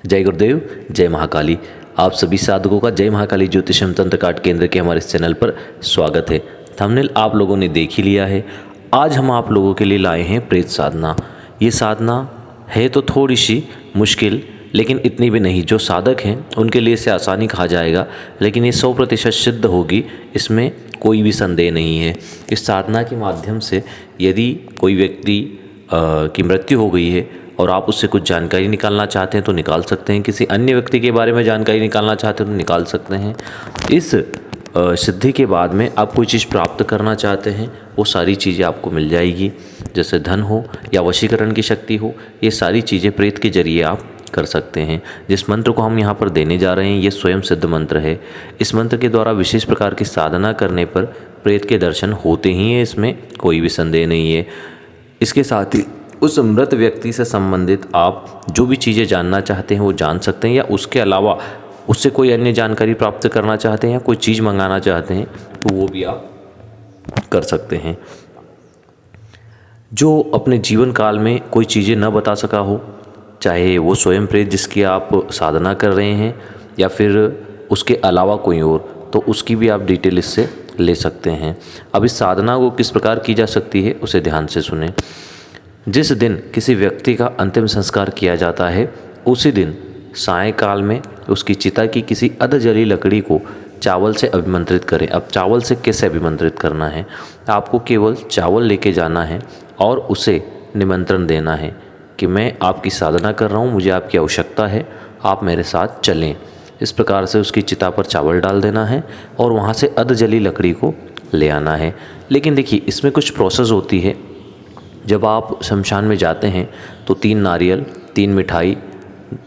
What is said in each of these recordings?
जय गुरुदेव, जय महाकाली। आप सभी साधकों का जय महाकाली ज्योतिषम तंत्र काट केंद्र के हमारे इस चैनल पर स्वागत है। थंबनेल आप लोगों ने देख ही लिया है। आज हम आप लोगों के लिए लाए हैं प्रेत साधना। ये साधना है तो थोड़ी सी मुश्किल, लेकिन इतनी भी नहीं। जो साधक हैं उनके लिए इसे आसानी कहा जाएगा, लेकिन ये 100% सिद्ध होगी, इसमें कोई भी संदेह नहीं है। इस साधना के माध्यम से यदि कोई व्यक्ति की मृत्यु हो गई है और आप उससे कुछ जानकारी निकालना चाहते हैं तो निकाल सकते हैं। किसी अन्य व्यक्ति के बारे में जानकारी निकालना चाहते हैं तो निकाल सकते हैं। इस सिद्धि के बाद में आप कोई चीज़ प्राप्त करना चाहते हैं, वो सारी चीज़ें आपको मिल जाएगी। जैसे धन हो या वशीकरण की शक्ति हो, ये सारी चीज़ें प्रेत के जरिए आप कर सकते हैं। जिस मंत्र को हम यहाँ पर देने जा रहे हैं ये स्वयं सिद्ध मंत्र है। इस मंत्र के द्वारा विशेष प्रकार की साधना करने पर प्रेत के दर्शन होते ही हैं, इसमें कोई भी संदेह नहीं है। इसके साथ ही उस मृत व्यक्ति से संबंधित आप जो भी चीज़ें जानना चाहते हैं वो जान सकते हैं, या उसके अलावा उससे कोई अन्य जानकारी प्राप्त करना चाहते हैं या कोई चीज़ मंगाना चाहते हैं तो वो भी आप कर सकते हैं। जो अपने जीवन काल में कोई चीज़ें न बता सका हो, चाहे वो स्वयं प्रेत जिसकी आप साधना कर रहे हैं या फिर उसके अलावा कोई और, तो उसकी भी आप डिटेल इससे ले सकते हैं। अब इस साधना को किस प्रकार की जा सकती है उसे ध्यान से सुनें। जिस दिन किसी व्यक्ति का अंतिम संस्कार किया जाता है उसी दिन सायंकाल में उसकी चिता की किसी अधजली लकड़ी को चावल से अभिमंत्रित करें। अब चावल से कैसे अभिमंत्रित करना है? आपको केवल चावल लेके जाना है और उसे निमंत्रण देना है कि मैं आपकी साधना कर रहा हूँ, मुझे आपकी आवश्यकता है, आप मेरे साथ चलें। इस प्रकार से उसकी चिता पर चावल डाल देना है और वहाँ से अधजली लकड़ी को ले आना है। लेकिन देखिए, इसमें कुछ प्रोसेस होती है। जब आप शमशान में जाते हैं तो 3 नारियल, 3 मिठाई,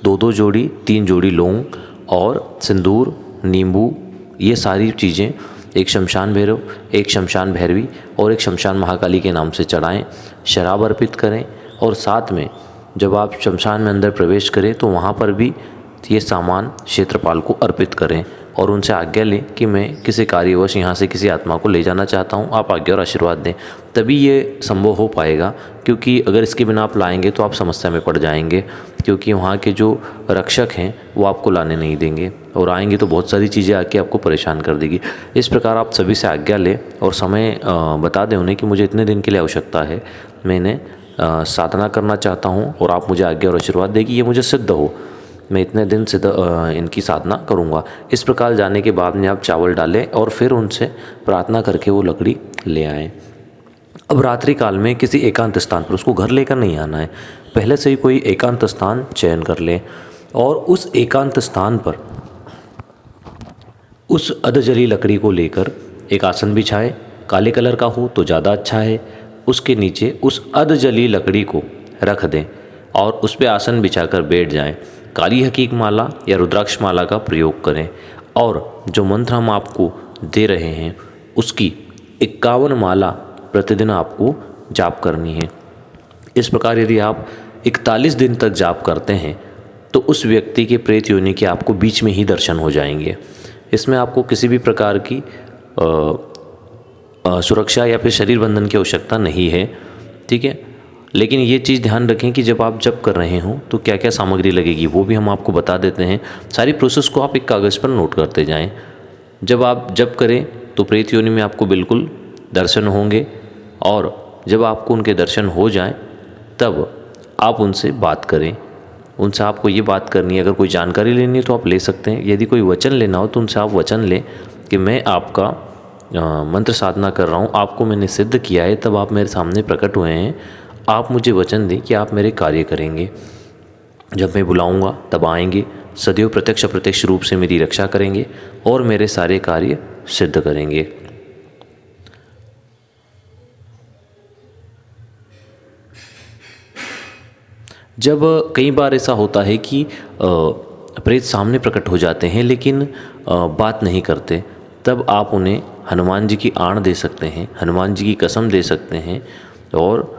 2-2 जोड़ी, 3 जोड़ी लौंग और सिंदूर, नींबू, ये सारी चीज़ें एक शमशान भैरव, एक शमशान भैरवी और एक शमशान महाकाली के नाम से चढ़ाएं। शराब अर्पित करें और साथ में जब आप शमशान में अंदर प्रवेश करें तो वहाँ पर भी ये सामान क्षेत्रपाल को अर्पित करें और उनसे आज्ञा लें कि मैं किसी कार्यवश यहाँ से किसी आत्मा को ले जाना चाहता हूँ, आप आज्ञा और आशीर्वाद दें। तभी ये संभव हो पाएगा, क्योंकि अगर इसके बिना आप लाएंगे तो आप समस्या में पड़ जाएंगे, क्योंकि वहाँ के जो रक्षक हैं वो आपको लाने नहीं देंगे और आएंगे तो बहुत सारी चीज़ें आके आपको परेशान कर देगी। इस प्रकार आप सभी से आज्ञा लें और समय बता दें उन्हें कि मुझे इतने दिन के लिए आवश्यकता है, मैंने साधना करना चाहता हूँ और आप मुझे आज्ञा और आशीर्वाद दें कि ये मुझे सिद्ध हो, मैं इतने दिन से इनकी साधना करूँगा। इस प्रकार जाने के बाद में आप चावल डालें और फिर उनसे प्रार्थना करके वो लकड़ी ले आएँ। अब रात्रि काल में किसी एकांत स्थान पर, उसको घर लेकर नहीं आना है, पहले से ही कोई एकांत स्थान चयन कर लें और उस एकांत स्थान पर उस अधजली लकड़ी को लेकर एक आसन बिछाएं। काले कलर का हो तो ज़्यादा अच्छा है। उसके नीचे उस अधजली लकड़ी को रख दें और उस पर आसन बिछाकर बैठ जाएं। काली हकीक माला या रुद्राक्ष माला का प्रयोग करें और जो मंत्र हम आपको दे रहे हैं उसकी 51 माला प्रतिदिन आपको जाप करनी है। इस प्रकार यदि आप 41 दिन तक जाप करते हैं तो उस व्यक्ति के प्रेत योनि के आपको बीच में ही दर्शन हो जाएंगे। इसमें आपको किसी भी प्रकार की सुरक्षा या फिर शरीर बंधन की आवश्यकता नहीं है, ठीक है। लेकिन ये चीज़ ध्यान रखें कि जब आप जप कर रहे हों तो क्या क्या सामग्री लगेगी वो भी हम आपको बता देते हैं। सारी प्रोसेस को आप एक कागज़ पर नोट करते जाएं। जब आप जप करें तो प्रेत योनि में आपको बिल्कुल दर्शन होंगे और जब आपको उनके दर्शन हो जाएं तब आप उनसे बात करें। उनसे आपको ये बात करनी है, अगर कोई जानकारी लेनी है तो आप ले सकते हैं। यदि कोई वचन लेना हो तो उनसे आप वचन लें कि मैं आपका मंत्र साधना कर रहा हूँ, आपको मैंने सिद्ध किया है, तब आप मेरे सामने प्रकट हुए हैं, आप मुझे वचन दें कि आप मेरे कार्य करेंगे। जब मैं बुलाऊंगा तब आएंगे, सदैव प्रत्यक्ष अप्रत्यक्ष रूप से मेरी रक्षा करेंगे और मेरे सारे कार्य सिद्ध करेंगे। जब कई बार ऐसा होता है कि प्रेत सामने प्रकट हो जाते हैं लेकिन बात नहीं करते, तब आप उन्हें हनुमान जी की आण दे सकते हैं, हनुमान जी की कसम दे सकते हैं। और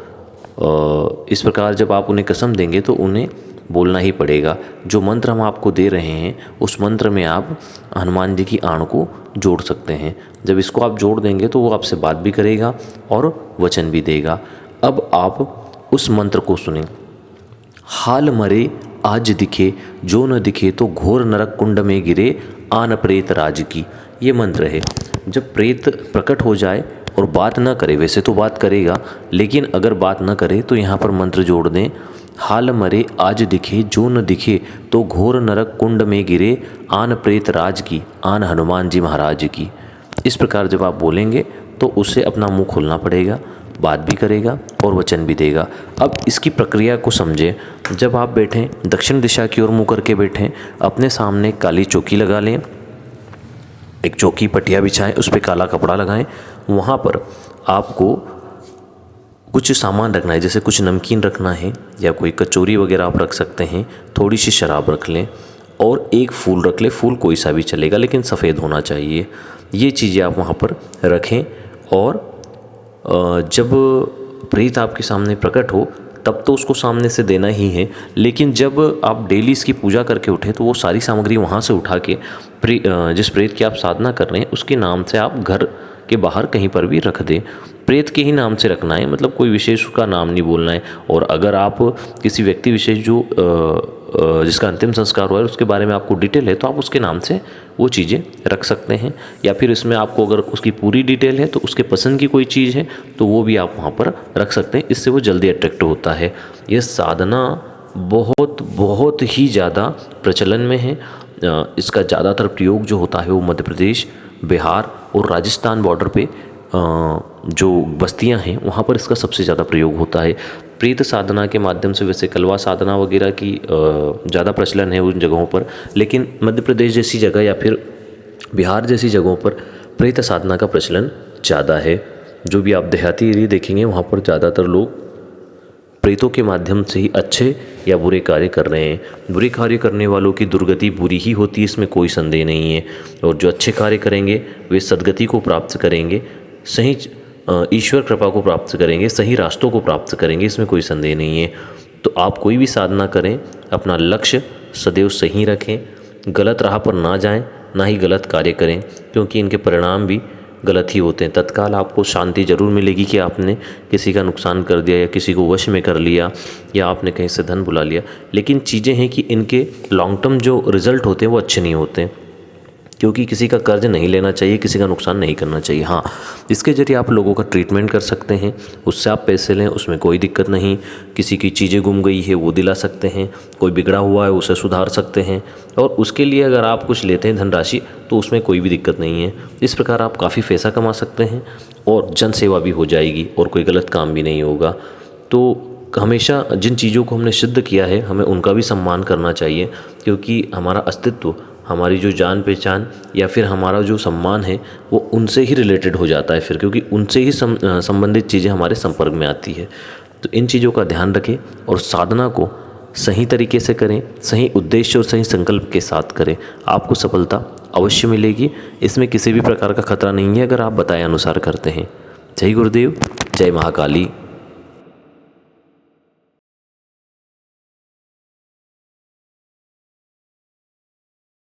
इस प्रकार जब आप उन्हें कसम देंगे तो उन्हें बोलना ही पड़ेगा। जो मंत्र हम आपको दे रहे हैं उस मंत्र में आप हनुमान जी की आण को जोड़ सकते हैं। जब इसको आप जोड़ देंगे तो वो आपसे बात भी करेगा और वचन भी देगा। अब आप उस मंत्र को सुनें। हाल मरे आज दिखे जो न दिखे तो घोर नरक कुंड में गिरे आन प्रेत राज की। ये मंत्र है। जब प्रेत प्रकट हो जाए और बात ना करे, वैसे तो बात करेगा लेकिन अगर बात ना करे तो यहाँ पर मंत्र जोड़ दें, हाल मरे आज दिखे जो न दिखे तो घोर नरक कुंड में गिरे आन प्रेत राज की, आन हनुमान जी महाराज की। इस प्रकार जब आप बोलेंगे तो उससे अपना मुंह खोलना पड़ेगा, बात भी करेगा और वचन भी देगा। अब इसकी प्रक्रिया को समझें। जब आप बैठें, दक्षिण दिशा की ओर मुँह करके बैठें, अपने सामने काली चौकी लगा लें, एक चौकी पटिया बिछाएं, उस पर काला कपड़ा लगाएं। वहाँ पर आपको कुछ सामान रखना है, जैसे कुछ नमकीन रखना है या कोई कचौरी वगैरह आप रख सकते हैं, थोड़ी सी शराब रख लें और एक फूल रख लें। फूल कोई सा भी चलेगा लेकिन सफ़ेद होना चाहिए। ये चीज़ें आप वहाँ पर रखें और जब प्रेत आपके सामने प्रकट हो तब तो उसको सामने से देना ही है, लेकिन जब आप डेली इसकी पूजा करके उठे तो वो सारी सामग्री वहाँ से उठा के जिस प्रेत की आप साधना कर रहे हैं उसके नाम से आप घर के बाहर कहीं पर भी रख दें। प्रेत के ही नाम से रखना है, मतलब कोई विशेष का नाम नहीं बोलना है। और अगर आप किसी व्यक्ति विशेष जो जिसका अंतिम संस्कार हुआ है उसके बारे में आपको डिटेल है तो आप उसके नाम से वो चीज़ें रख सकते हैं, या फिर इसमें आपको अगर उसकी पूरी डिटेल है तो उसके पसंद की कोई चीज़ है तो वो भी आप वहाँ पर रख सकते हैं। इससे वो जल्दी अट्रैक्ट होता है। ये साधना बहुत बहुत ही ज़्यादा प्रचलन में है। इसका ज़्यादातर प्रयोग जो होता है वो मध्य प्रदेश, बिहार और राजस्थान बॉर्डर पे जो बस्तियां हैं वहाँ पर इसका सबसे ज़्यादा प्रयोग होता है। प्रेत साधना के माध्यम से वैसे कलवा साधना वगैरह की ज़्यादा प्रचलन है उन जगहों पर, लेकिन मध्य प्रदेश जैसी जगह या फिर बिहार जैसी जगहों पर प्रेत साधना का प्रचलन ज़्यादा है। जो भी आप देहाती एरिया देखेंगे वहाँ पर ज़्यादातर लोग प्रेतों के माध्यम से ही अच्छे या बुरे कार्य कर रहे हैं। बुरे कार्य करने वालों की दुर्गति बुरी ही होती है, इसमें कोई संदेह नहीं है। और जो अच्छे कार्य करेंगे वे सद्गति को प्राप्त करेंगे, सही ईश्वर कृपा को प्राप्त करेंगे, सही रास्तों को प्राप्त करेंगे, इसमें कोई संदेह नहीं है। तो आप कोई भी साधना करें, अपना लक्ष्य सदैव सही रखें, गलत राह पर ना जाएं, ना ही गलत कार्य करें, क्योंकि इनके परिणाम भी गलत ही होते हैं। तत्काल आपको शांति ज़रूर मिलेगी कि आपने किसी का नुकसान कर दिया या किसी को वश में कर लिया या आपने कहीं से धन बुला लिया, लेकिन चीज़ें हैं कि इनके लॉन्ग टर्म जो रिज़ल्ट होते हैं वो अच्छे नहीं होते, क्योंकि किसी का कर्ज नहीं लेना चाहिए, किसी का नुकसान नहीं करना चाहिए। हाँ, इसके जरिए आप लोगों का ट्रीटमेंट कर सकते हैं, उससे आप पैसे लें, उसमें कोई दिक्कत नहीं। किसी की चीज़ें गुम गई है वो दिला सकते हैं, कोई बिगड़ा हुआ है उसे सुधार सकते हैं, और उसके लिए अगर आप कुछ लेते हैं धनराशि तो उसमें कोई भी दिक्कत नहीं है। इस प्रकार आप काफ़ी पैसा कमा सकते हैं और जन सेवा भी हो जाएगी और कोई गलत काम भी नहीं होगा। तो हमेशा जिन चीज़ों को हमने सिद्ध किया है हमें उनका भी सम्मान करना चाहिए, क्योंकि हमारा अस्तित्व, हमारी जो जान पहचान या फिर हमारा जो सम्मान है वो उनसे ही रिलेटेड हो जाता है फिर, क्योंकि उनसे ही संबंधित चीज़ें हमारे संपर्क में आती है। तो इन चीज़ों का ध्यान रखें और साधना को सही तरीके से करें, सही उद्देश्य और सही संकल्प के साथ करें, आपको सफलता अवश्य मिलेगी। इसमें किसी भी प्रकार का खतरा नहीं है अगर आप बताए अनुसार करते हैं। जय गुरुदेव, जय महाकाली।